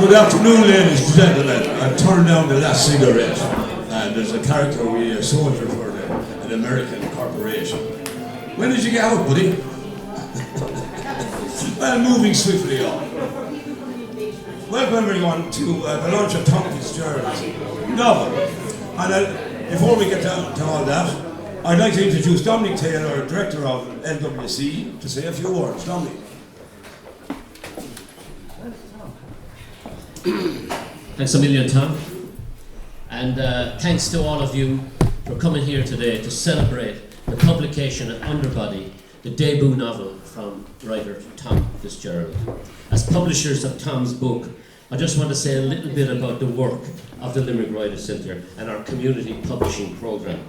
Good afternoon, ladies and gentlemen. I've turned down the last cigarette, and there's a character we a soldier for an American corporation. When did you get out, buddy? Well, moving swiftly on. Welcome everyone to the launch of Tom Fitzgerald's novel. And before we get down to all that, I'd like to introduce Dominic Taylor, director of LWC, to say a few words. Dominic. Thanks a million, Tom. And thanks to all of you for coming here today to celebrate the publication of Underbelly, the debut novel from writer Tom Fitzgerald. As publishers of Tom's book, I just want to say a little bit about the work of the Limerick Writers' Centre and our community publishing programme.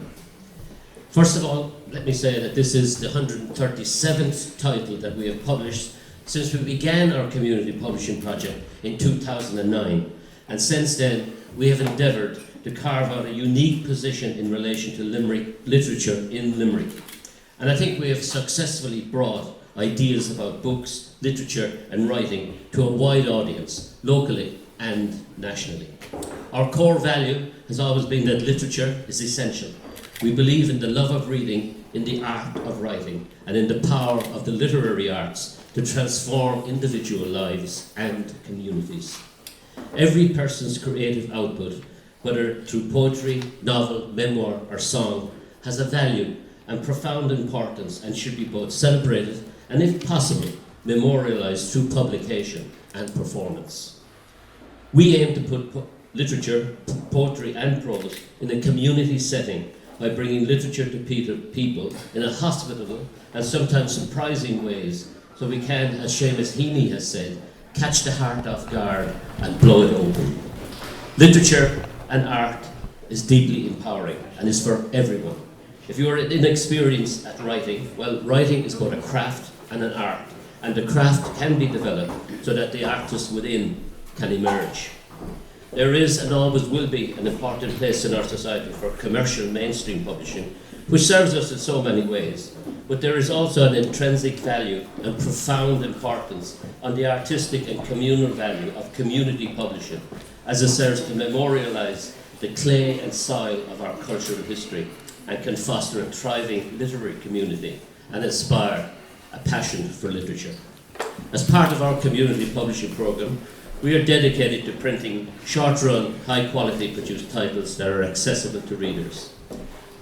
First of all, let me say that this is the 137th title that we have published since we began our community publishing project in 2009. And since then, we have endeavoured to carve out a unique position in relation to Limerick literature in Limerick. And I think we have successfully brought ideas about books, literature and writing to a wide audience, locally and nationally. Our core value has always been that literature is essential. We believe in the love of reading, in the art of writing, and in the power of the literary arts to transform individual lives and communities. Every person's creative output, whether through poetry, novel, memoir or song, has a value and profound importance and should be both celebrated and, if possible, memorialised through publication and performance. We aim to put literature, poetry and prose in a community setting by bringing literature to people in a hospitable and sometimes surprising ways, so we can, as Seamus Heaney has said, catch the heart off guard and blow it open. Literature and art is deeply empowering and is for everyone. If you are inexperienced at writing, well, writing is both a craft and an art, and the craft can be developed so that the artist within can emerge. There is and always will be an important place in our society for commercial mainstream publishing, which serves us in so many ways. But there is also an intrinsic value and profound importance on the artistic and communal value of community publishing, as it serves to memorialise the clay and soil of our cultural history and can foster a thriving literary community and inspire a passion for literature. As part of our community publishing programme, we are dedicated to printing short-run, high-quality produced titles that are accessible to readers.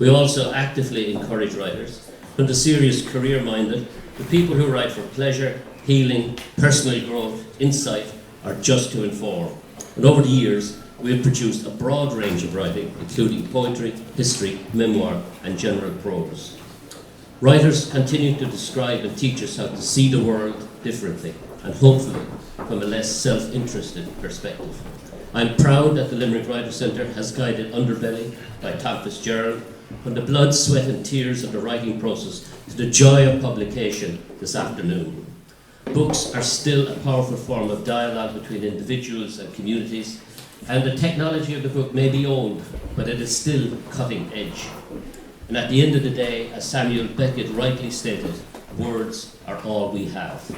We also actively encourage writers, from the serious career-minded to people who write for pleasure, healing, personal growth, insight, or just to inform. And over the years, we have produced a broad range of writing, including poetry, history, memoir, and general prose. Writers continue to describe and teach us how to see the world differently, and hopefully from a less self-interested perspective. I'm proud that the Limerick Writers' Centre has guided Underbelly by Tom Fitzgerald from the blood, sweat and tears of the writing process to the joy of publication this afternoon. Books are still a powerful form of dialogue between individuals and communities, and the technology of the book may be old, but it is still cutting edge. And at the end of the day, as Samuel Beckett rightly stated, words are all we have.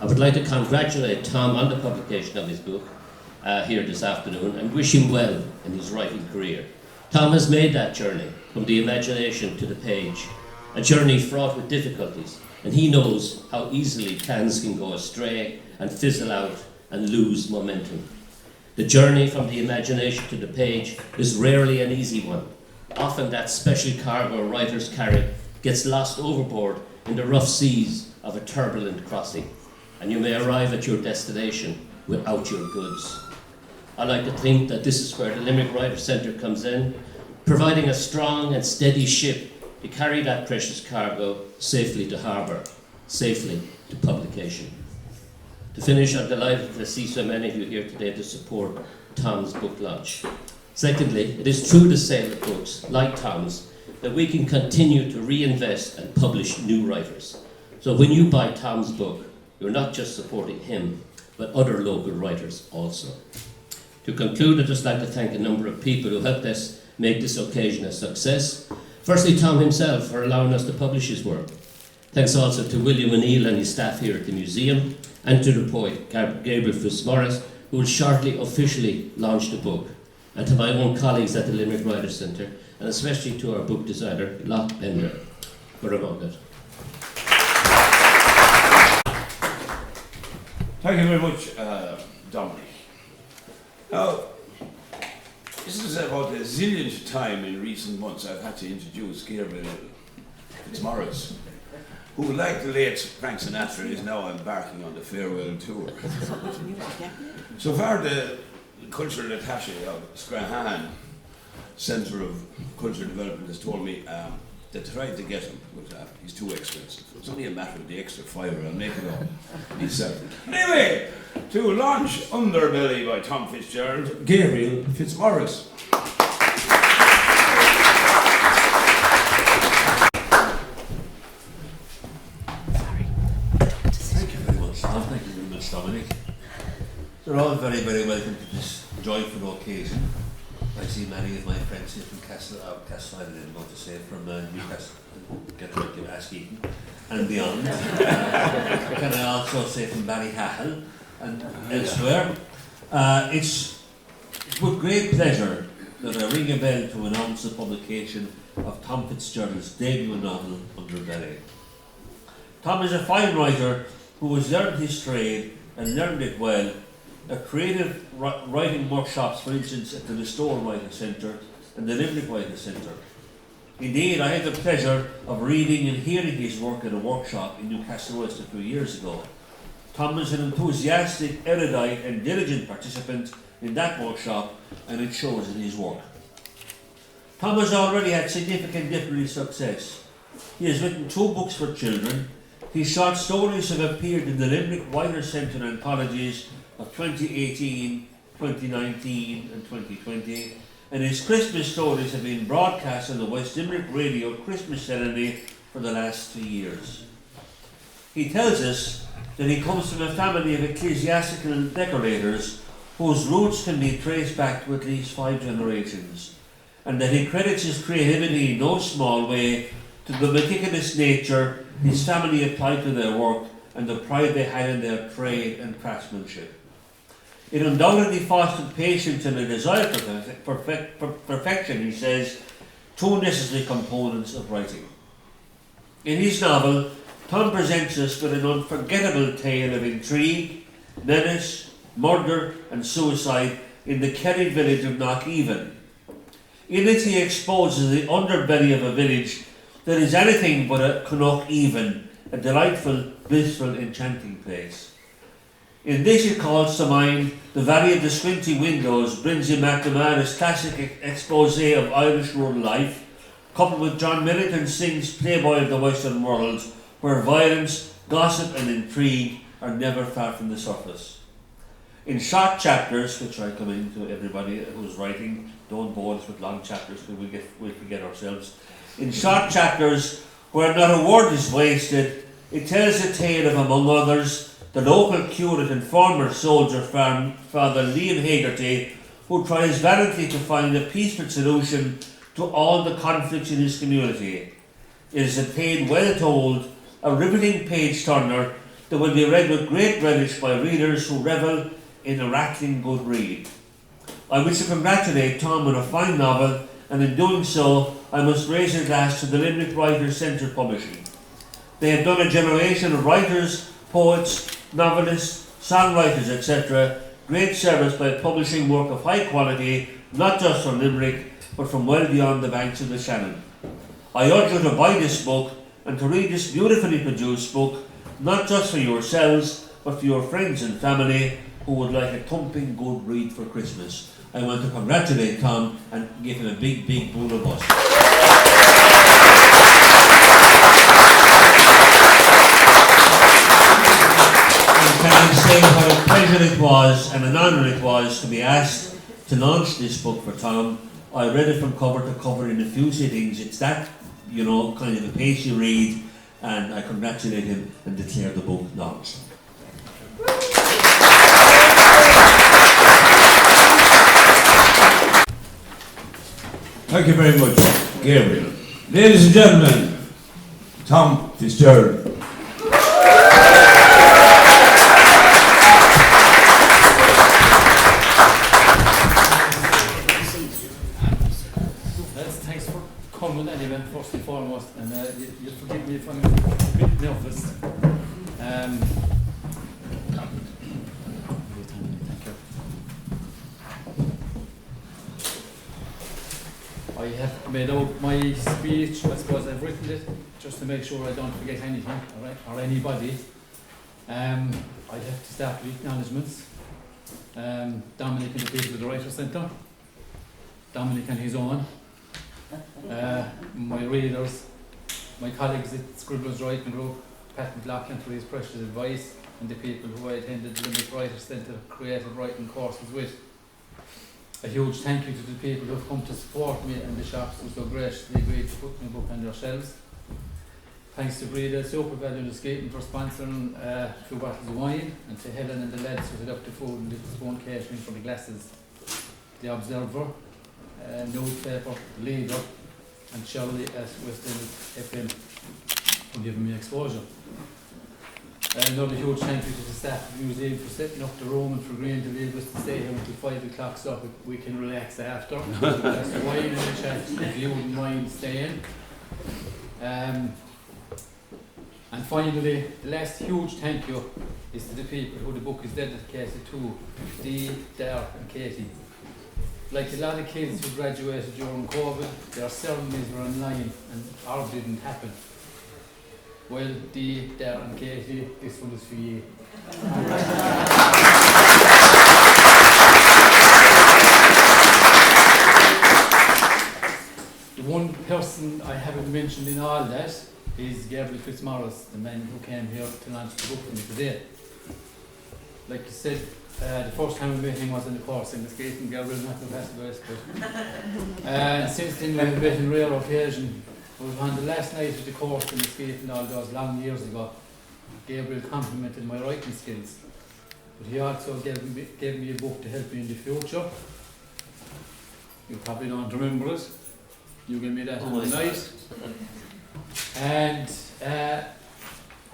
I would like to congratulate Tom on the publication of his book here this afternoon and wish him well in his writing career. Tom has made that journey from the imagination to the page, a journey fraught with difficulties, and he knows how easily plans can go astray and fizzle out and lose momentum. The journey from the imagination to the page is rarely an easy one. Often that special cargo writers carry gets lost overboard in the rough seas of a turbulent crossing, and you may arrive at your destination without your goods. I like to think that this is where the Limerick Writers' Centre comes in, providing a strong and steady ship to carry that precious cargo safely to harbour, safely to publication. To finish, I'm delighted to see so many of you here today to support Tom's book launch. Secondly, it is through the sale of books like Tom's that we can continue to reinvest and publish new writers. So when you buy Tom's book, you're not just supporting him, but other local writers also. To conclude, I'd just like to thank a number of people who helped us make this occasion a success. Firstly, Tom himself for allowing us to publish his work. Thanks also to William O'Neill and his staff here at the museum, and to the poet Gabriel Fitzmaurice, who will shortly officially launch the book, and to my own colleagues at the Limerick Writers' Centre, and especially to our book designer, Knockeven, for a moment. Thank you very much, Dominic. Now, this is about the zillionth time in recent months I've had to introduce Gabriel Fitzmaurice, who, like the late Frank Sinatra, is now embarking on the farewell tour. So far, the cultural attaché of Scrahan Centre of Cultural Development has told me they tried to get him, but he's too expensive. It's only a matter of the extra $5, I'll make it up. He's settled. Anyway, to launch Underbelly by Tom Fitzgerald, Gabriel Fitzmaurice. Thank you very much, Tom. Thank you very much, Dominic. You're all very, very welcome to this joyful occasion. I see many of my friends here from Castle I didn't want to say, from Newcastle, get right to Askeaton and beyond. Can I also say from Ballyhahel and elsewhere. It's with great pleasure that I ring a bell to announce the publication of Tom Fitzgerald's debut novel, Underbelly. Tom is a fine writer who has learned his trade and learned it well at creative writing workshops, for instance, at the Restore Writers' Centre and the Limerick Writers' Centre. Indeed, I had the pleasure of reading and hearing his work at a workshop in Newcastle West a few years ago. Tom is an enthusiastic, erudite and diligent participant in that workshop, and it shows in his work. Tom has already had significant literary success. He has written 2 books for children. His short stories have appeared in the Limerick Writers' Centre anthologies of 2018, 2019 and 2020, and his Christmas stories have been broadcast on the West Limerick Radio Christmas Ceremony for the last 3 years. He tells us that he comes from a family of ecclesiastical decorators whose roots can be traced back to at least 5 generations, and that he credits his creativity in no small way to the meticulous nature his family applied to their work and the pride they had in their trade and craftsmanship. It undoubtedly fostered patience and a desire for perfection, he says, 2 necessary components of writing. In his novel, Tom presents us with an unforgettable tale of intrigue, menace, murder and suicide in the Kerry village of Knockeven. In it he exposes the underbelly of a village that is anything but a Knockeven, a delightful, blissful, enchanting place. In this he calls to mind the Valley of the Squinting Windows, Brinsley MacNamara's classic expose of Irish rural life, coupled with John Millington's Synge's Playboy of the Western world, where violence, gossip and intrigue are never far from the surface. In short chapters, which I commend to everybody who's writing, don't bore us with long chapters because we forget ourselves. In short chapters, where not a word is wasted, it tells the tale of, among others, the local curate and former soldier Father Liam Haggerty, who tries valiantly to find a peaceful solution to all the conflicts in his community. It is a tale well told, a riveting page-turner that will be read with great relish by readers who revel in a rattling good read. I wish to congratulate Tom on a fine novel, and in doing so, I must raise a glass to the Limerick Writers' Centre Publishing. They have done a generation of writers, poets, novelists, songwriters, etc. great service by publishing work of high quality, not just from Limerick, but from well beyond the banks of the Shannon. I urge you to buy this book and to read this beautifully produced book, not just for yourselves, but for your friends and family who would like a thumping good read for Christmas. I want to congratulate Tom and give him a big, big bull of us. Can I say what a pleasure it was and an honour it was to be asked to launch this book for Tom. I read it from cover to cover in a few sittings. It's that, kind of a pacey read, and I congratulate him and declare the book launched. Thank you very much, Gabriel. Ladies and gentlemen, Tom Fitzgerald. Stephen, first and foremost, and you'll forgive me if I'm a bit nervous. Thank you. I have made out my speech. I suppose I've written it just to make sure I don't forget anything or anybody. I have to start with acknowledgements. Dominic and the people of the Writers' Centre. Dominic and his own. My readers, my colleagues at Scribblers Writing Group, Pat McLaughlin for his precious advice, and the people who I attended the Limerick Writers' Centre creative writing courses with. A huge thank you to the people who have come to support me and the shops who so graciously agreed to put my book on their shelves. Thanks to Breda, Super Value and Askeaton for sponsoring a few bottles of wine, and to Helen and the lads who set up the food and did the spoon catering for the glasses. The Observer, Newspaper, Leader, and Shirley at West End FM for giving me exposure. Another huge thank you to the staff of the museum for setting up the room and for agreeing to leave us to stay here until 5 o'clock so we can relax after. That's the wine and the chat if you wouldn't mind staying. And finally, the last huge thank you is to the people who the book is dedicated to, Dee, Dar and Katie. Like a lot of kids who graduated during COVID, their ceremonies were online and ours didn't happen. Well, Dee, Dar and Katie, this one is for you. The one person I haven't mentioned in all that is Gabriel Fitzmaurice, the man who came here to launch the book for me today. Like you said, the first time we met him was in the course in Askeaton. Gabriel not the best advice, but and since then we've met in rare occasion. It was on the last night of the course in Askeaton all those long years ago. Gabriel complimented my writing skills, but he also gave me a book to help me in the future. You probably don't remember it. You gave me that on the night. And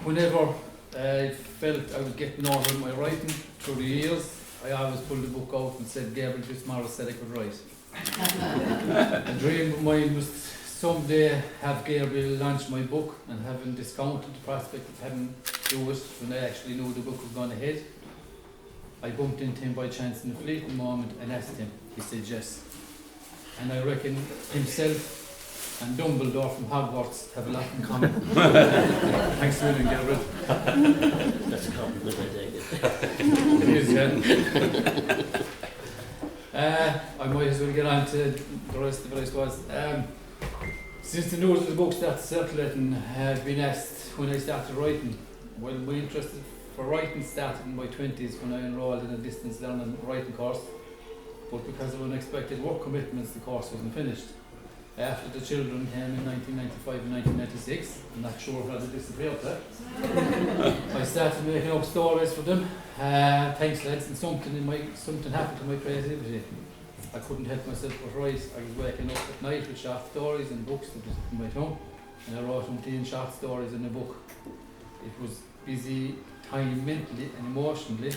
whenever I felt I was getting over in my writing through the years, I always pulled the book out and said, Gabriel Fitzmaurice said I could write. A dream of mine was someday have Gabriel launch my book, and having discounted the prospect of having to do it when I actually knew the book was going ahead, I bumped into him by chance in a fleeting moment and asked him. He said yes. And I reckon himself and Dumbledore from Hogwarts have a lot in common. Thanks a million, Gabriel. That's a compliment, I take it. It is, yeah. I might as well get on to the rest of it, I suppose. Since the news of the book started circulating, I've been asked when I started writing. Well, my interest for writing started in my 20s when I enrolled in a distance learning writing course, but because of unexpected work commitments, the course wasn't finished. After the children came in 1995 and 1996, I'm not sure how they disappeared there. I started making up stories for them. Thanks lads, and something happened to my creativity. I couldn't help myself but write. I was waking up at night with short stories and books that was in my home, and I wrote 10 short stories in a book. It was busy time mentally and emotionally,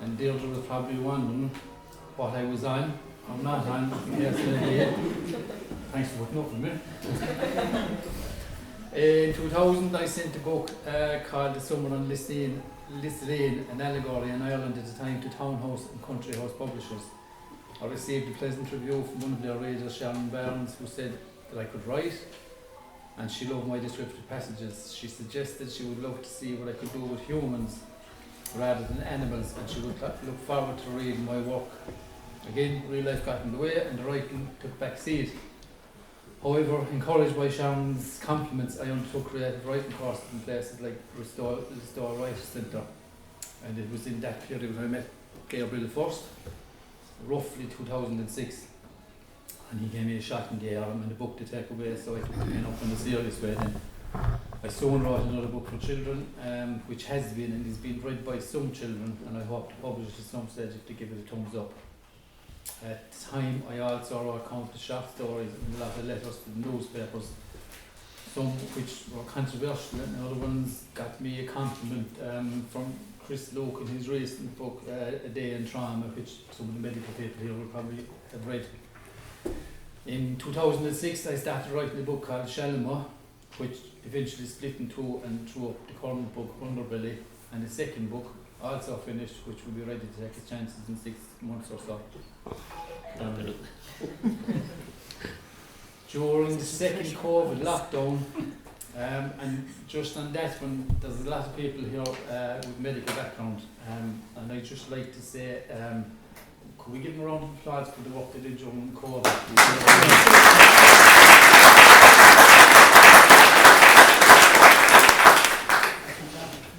and Deirdre was probably wondering what I was on. I'm not on, in case of an idea. Thanks for putting up with me. In 2000 I sent a book called The Summer on Listlane, an allegory in Ireland at the time, to Townhouse and Country House publishers. I received a pleasant review from one of their readers, Sharon Barnes, who said that I could write, and she loved my descriptive passages. She suggested she would love to see what I could do with humans rather than animals, and she would look forward to reading my work. Again, real life got in the way and the writing took back seat. However, encouraged by Sharon's compliments, I undertook creative writing courses in places like Restore Writers' Centre, and it was in that period when I met Gabriel first, roughly 2006, and he gave me a shot in the arm and a book to take away, so I took the pen up in a serious way then. I soon wrote another book for children, which has been and is being read by some children, and I hope to publish it at some stage if they give it a thumbs up. At the time, I also wrote countless short stories and a lot of letters to the newspapers, some which were controversial, and other ones got me a compliment from Chris Loke in his recent book, A Day in Trauma, which some of the medical people here will probably have read. In 2006 I started writing a book called Shalma, which eventually split in two and threw up the current book Underbelly, and the second book also finished, which will be ready to take its chances in 6 months or so. During the second COVID lockdown, and just on that one, there's a lot of people here with medical background, and I'd just like to say, could we give them a round of applause for the work they did during COVID?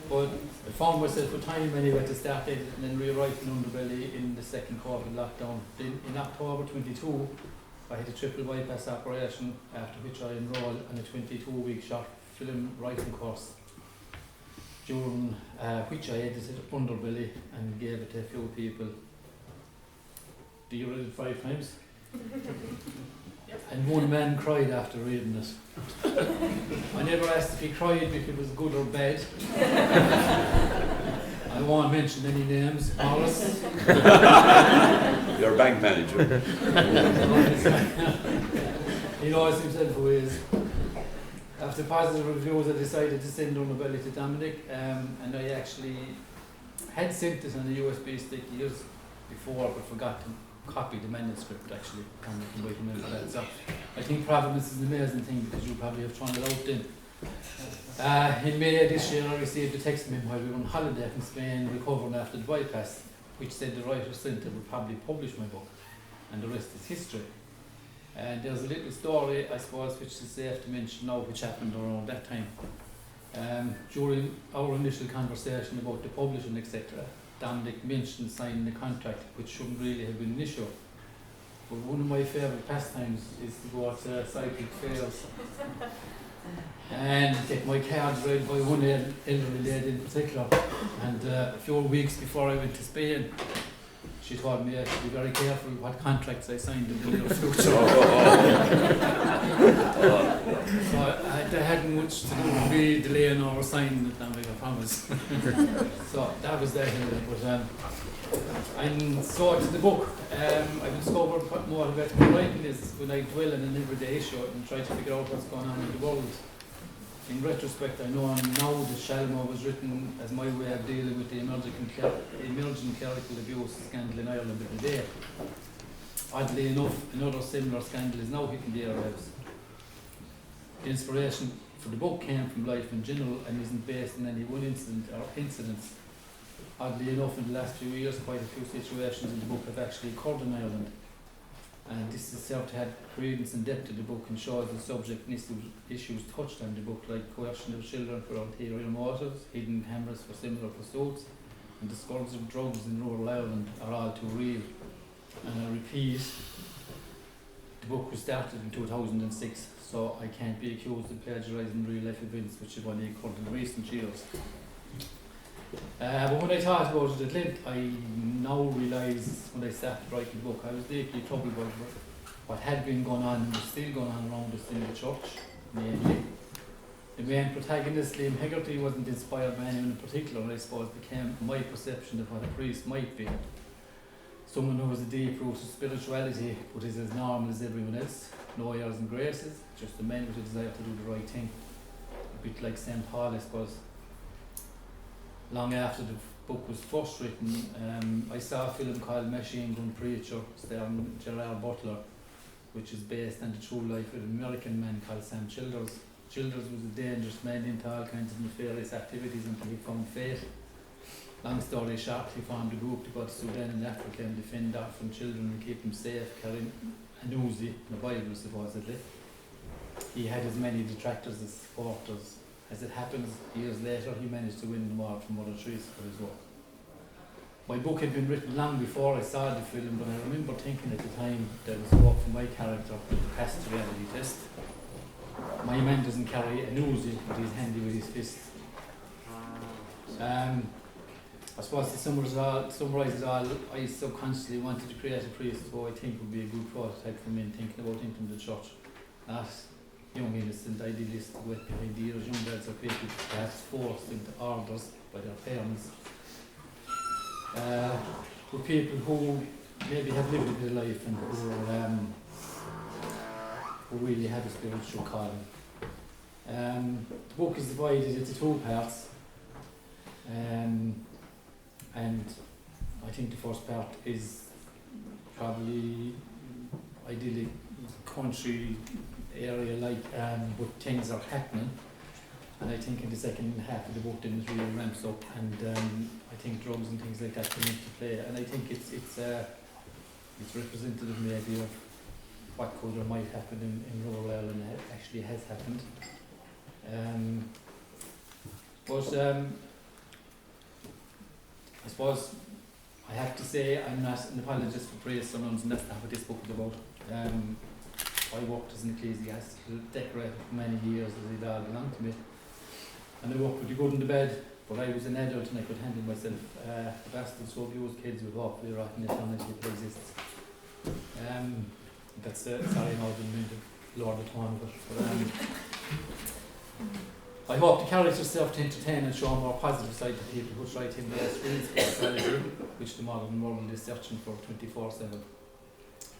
But I found myself with time anyway to start editing and rewriting Underbelly in the second COVID lockdown. In October 22, I had a triple bypass operation, after which I enrolled on a 22-week short film writing course, during which I edited Underbelly and gave it to a few people. Do you read it 5 times? And one man cried after reading it. I never asked if he cried because it was good or bad. I won't mention any names. Morris. Your bank manager. He knows himself who he is. After positive reviews, I decided to send Underbelly to Dominic, and I actually had sent it on a USB stick years before, but forgot to copy the manuscript actually. And I can wait a minute for that. So I think Providence is an amazing thing, because you probably have thrown it out then. In May this year, I received a text from him while we were on holiday in Spain, recovering after the bypass, which said the writer centre would probably publish my book, and the rest is history. And there's a little story, I suppose, which is safe to mention now, which happened around that time. During our initial conversation about the publishing, etc., Dominic mentioned signing the contract, which shouldn't really have been an issue. But one of my favourite pastimes is to go out to cycling fairs and get my cards read by one elderly lady in particular. And a few weeks before I went to Spain, she told me I should be very careful what contracts I signed in the near future. So I hadn't much to do with me delaying or signing it, now, I promise. So that was that anyway. But and so to the book, I discovered what more about my writing is when I dwell in an everyday issue and try to figure out what's going on in the world. In retrospect, I know now that Shalma was written as my way of dealing with the emerging clerical abuse scandal in Ireland of the day. Oddly enough, another similar scandal is now hitting the airwaves. The inspiration for the book came from life in general and isn't based on any one incident or incidents. Oddly enough, in the last few years, quite a few situations in the book have actually occurred in Ireland. And this is served to add credence and depth to the book and shows the subject and issues touched on the book, like coercion of children for ulterior motives, hidden cameras for similar pursuits, and the scourge of drugs in rural Ireland are all too real. And I repeat, the book was started in 2006, so I can't be accused of plagiarising real life events which have only occurred in recent years. But when I thought about it at length, I now realise when I started writing the book, I was deeply troubled by what had been going on and was still going on around us in the church, mainly. The main protagonist, Liam Hegarty, wasn't inspired by anyone in particular, and I suppose became my perception of what a priest might be. Someone who has a deep root of spirituality, but is as normal as everyone else, no airs and graces, just a man with a desire to do the right thing. A bit like St. Paul, I suppose. Long after the book was first written, I saw a film called Machine Gun Preacher, starring Gerard Butler, which is based on the true life of an American man called Sam Childers. Childers was a dangerous man into all kinds of nefarious activities until he found fate. Long story short, he formed a group to go to Sudan and Africa and defend orphan children and keep them safe, carrying a Uzi and a Bible supposedly. He had as many detractors as supporters. As it happens, years later, he managed to win them all from Mother Teresa for his work. My book had been written long before I saw the film, but I remember thinking at the time that it was hope for my character to pass the reality test. My man doesn't carry a Uzi, but he's handy with his fist. I suppose to summarise it all, I subconsciously wanted to create a priest who I think would be a good prototype for men thinking about entering the church. Not young, innocent, idealistic, wet behind the ears, young lads or people perhaps forced into orders by their parents. But people who maybe have lived a bit of life and who are who really have a spiritual calling. The book is divided into 2 parts, and I think the first part is probably ideally country area but things are happening, and I think in the second half of the book then it really ramps up, and I think drugs and things like that come into play, and I think it's representative maybe of what could or might happen in rural Ireland actually has happened. But I suppose I have to say I'm not an apologist for praise sermons, and that's not what this book is about. I worked as an ecclesiastical decorator for many years as it all belonged to me, and I worked with the good and the bad, but I was an adult and I could handle myself. The bastards who abuse kids with awfully rotten eternity if it exists. That's sorry, now I didn't mean to lord the tone of it, but I hope the characters serve to entertain and show a more positive side to people who try to embrace real spirituality, which the modern world is searching for 24/7.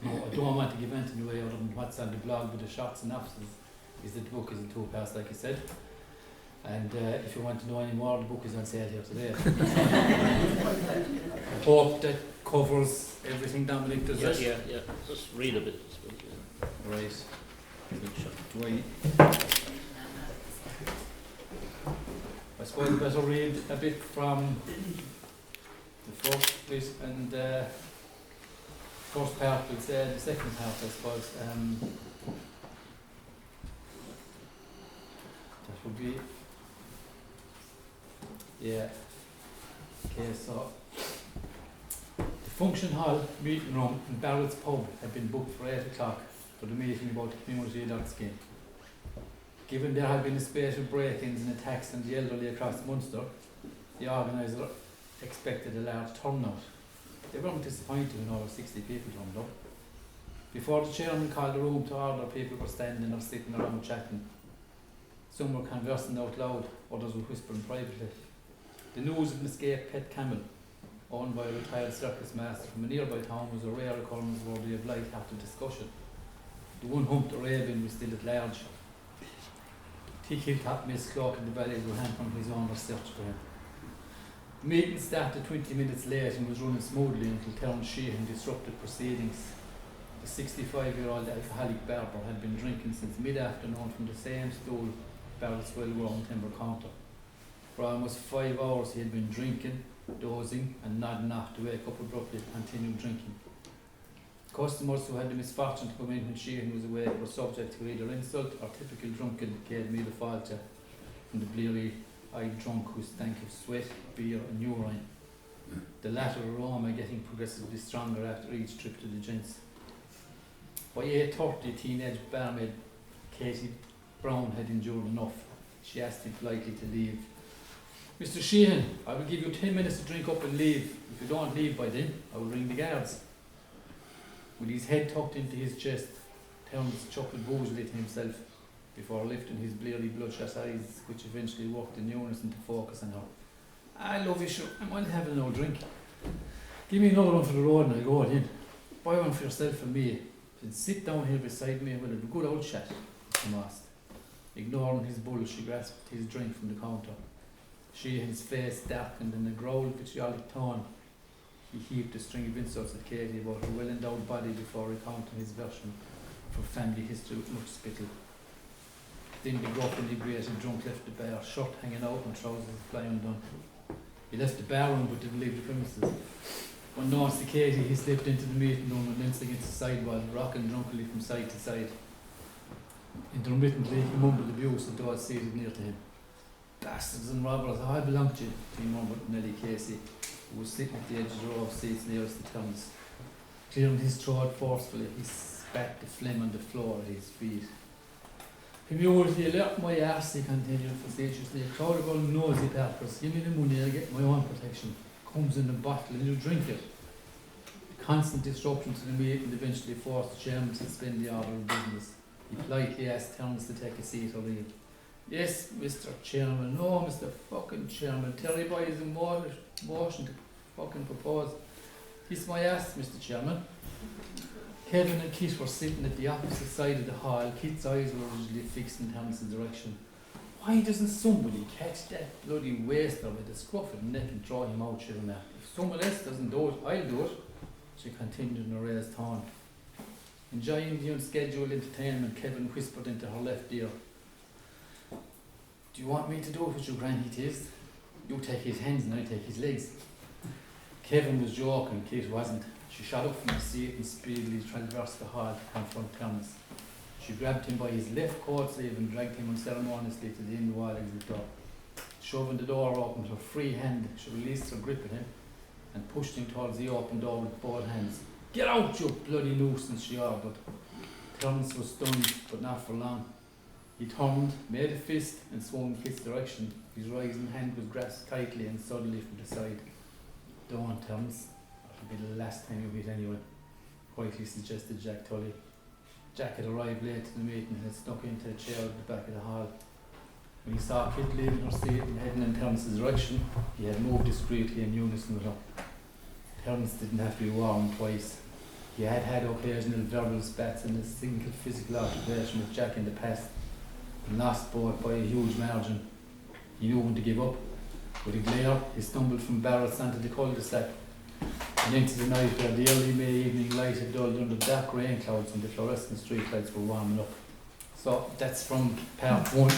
No, I don't want to give anything away other than what's on the blog, but the shots and synopsis is that the book is in 2 parts, like I said. And if you want to know any more, the book is on sale here today. I hope that covers everything, Dominic, does it? Yeah. Just read a bit. Right. Do I suppose I better read a bit from the first bit and first part, we'll say the second part, I suppose. That would be, yeah. Okay, so the function hall meeting room in Barrett's pub had been booked for 8 o'clock for the meeting about the community adult scheme. Given there had been a spate of break-ins and attacks on the elderly across Munster, the organiser expected a large turnout. They weren't disappointed when over 60 people turned up. Before the chairman called the room to order, people were standing or sitting around chatting. Some were conversing out loud, others were whispering privately. The news of an escaped pet camel, owned by a retired circus master from a nearby town, was a rare occurrence worthy of light-hearted discussion. The one humped Arabian was still at large. Hilltop Miss Cloak in the valley were hampering his owner's search for him. The meeting started 20 minutes late and was running smoothly until Terence Sheehan disrupted proceedings. The 65-year-old alcoholic barber had been drinking since mid-afternoon from the same stool Barrett's well-worn timber counter. For almost 5 hours he had been drinking, dozing and nodding off to wake up abruptly and continue drinking. Customers who had the misfortune to come in when Sheehan was awake were subject to either insult or typical drunken Cade Mead Falta from the bleary-eyed drunk who stank of sweat, beer and urine. The latter aroma getting progressively stronger after each trip to the gents. By 8:30, teenage barmaid Katie Brown had endured enough. She asked him politely to leave. "Mr. Sheehan, I will give you 10 minutes to drink up and leave. If you don't leave by then, I will ring the guards." With his head tucked into his chest, Terence chuckled boozily to himself before lifting his bleary bloodshot eyes, which eventually worked in unison to focus on her. "I love you, sure. I'm only having no drink. Give me another one for the road and I'll go on in. Buy one for yourself and me. Then sit down here beside me and we'll have a good old chat," he asked. Ignoring his bull, she grasped his drink from the counter. Sheehan's face darkened in a growled vitriolic tone. He heaved a string of insults at Katie about her well-endowed body before recounting his version for family history with much spittle. Then the gruff inebriated drunk left the bar, shirt hanging out and trousers flying undone. He left the bar room but didn't leave the premises. Unknowns to Katie, he slipped into the meeting room and leant against the sidewall, rocking drunkily from side to side. Intermittently, he mumbled abuse at those seated near to him. "Bastards and robbers, I belong to you," he murmured to Nellie Casey, who was sitting at the edge of the row of seats nearest to Terence. Clearing his throat forcefully, he spat the phlegm on the floor at his feet. "Community alert my arse," he continued facetiously. "A crowd of old nosy pappers. Give me the money, I get my own protection. Comes in a bottle and you drink it." The constant disruption to the meeting eventually forced the chairman to suspend the order of business. He politely asked Terence to take a seat or leave. "Yes, Mr. Chairman. No, Mr. fucking Chairman. Terry Boy is in motion to fucking propose. Kiss my ass, Mr. Chairman." Kevin and Kit were sitting at the opposite side of the hall. Kit's eyes were usually fixed in Terrence's direction. Why doesn't somebody catch that bloody waster with the scruff of the neck and draw him out, shouldn't that? If someone else doesn't do it, I'll do it, she continued in a raised tone. Enjoying the unscheduled entertainment, Kevin whispered into her left ear. Do you want me to do it with you, Granny Tiz? You take his hands and I take his legs. Kevin was joking, Kate wasn't. She shot up from the seat and speedily traversed the hall to confront Terence. She grabbed him by his left coat sleeve and dragged him unceremoniously to the end wall exit door. Shoving the door open with her free hand, she released her grip on him and pushed him towards the open door with both hands. Get out, you bloody nuisance, she ordered. Terence was stunned, but not for long. He turned, made a fist, and swung in Kit's direction. His rising hand was grasped tightly and suddenly from the side. Don't, Terence. That'll be the last time you meet anyone, quietly suggested Jack Tully. Jack had arrived late to the meeting and had snuck into a chair at the back of the hall. When he saw Kit leaving her seat and heading in Terence's direction, he had moved discreetly in unison with her. Terence didn't have to be warned twice. He had had occasional verbal spats and a single physical altercation with Jack in the past, and lost both by a huge margin. He knew when to give up. With a glare, he stumbled from Barrett's onto the cul-de-sac and into the night where the early May evening light had dulled under dark rain clouds and the fluorescent street lights were warming up. So that's from part one.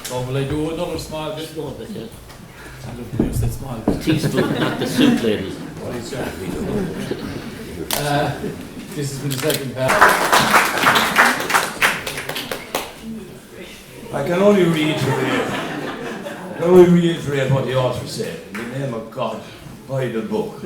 So will I do another small bit? Small bit, yeah. I love to use that small bit. Teaspoon, not the soup ladle. Right, sure. This is from the second part. I can only reiterate what the author said. In the name of God, buy the book.